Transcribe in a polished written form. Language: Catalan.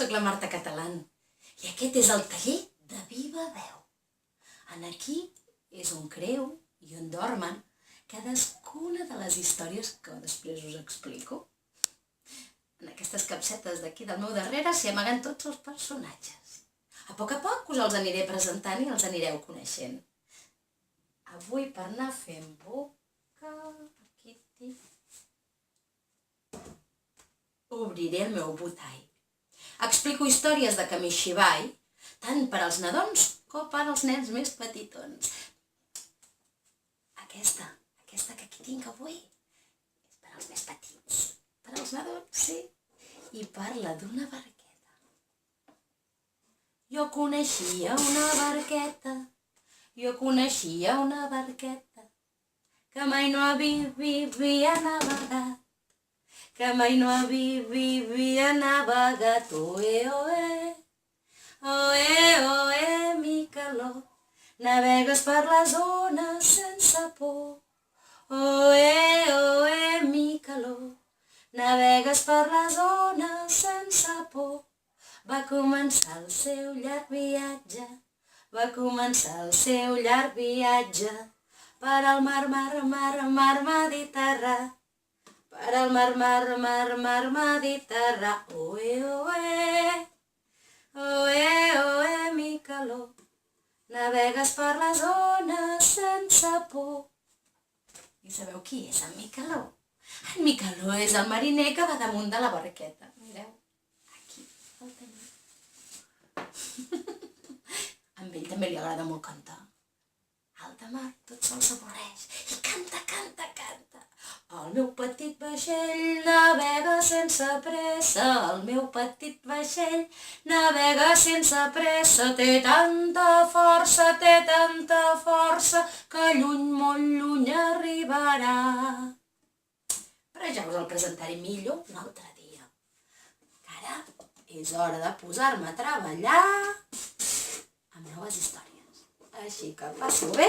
Soc la Marta Catalán i aquest és el taller de Viva Veu. En aquí és on creu i on dormen cadascuna de les històries que després us explico. En aquestes capsetes d'aquí del meu darrere s'hi amaguen tots els personatges. A poc us els aniré presentant i els anireu coneixent. Avui per anar fent boca, obriré el meu botall. Explico històries de Kamishibai, tant per als nadons com per als nens més petitons. Aquesta que aquí tinc avui, és per als més petits. Per als nadons, sí. I parla d'una barqueta. Jo coneixia una barqueta que mai no havia navegat. Que mai no havia navegat. Oe, oe, oe, oe, mi calor. Navegues per les ones sense por. Oe, oe, mi calor. Navegues per les ones sense por. Va començar el seu llarg viatge. Va començar el seu llarg viatge per al mar Mediterrani. Per al mar Mediterrani. Oe, oe, oe, oe, mi calor. Navegues per les ones sense por. I sabeu qui és en Micaló? En Micaló és el mariner que va damunt de la barqueta. Mireu, aquí el tenim. A ell també li agrada molt cantar. Alta mar, tot sol s'avorreix i canta, canta, canta. El meu petit vaixell navega sense pressa. El meu petit vaixell navega sense pressa. Té tanta força que lluny, molt lluny arribarà. Però ja us el presentaré millor un altre dia. Ara és hora de posar-me a treballar amb noves històries. Així que passeu bé.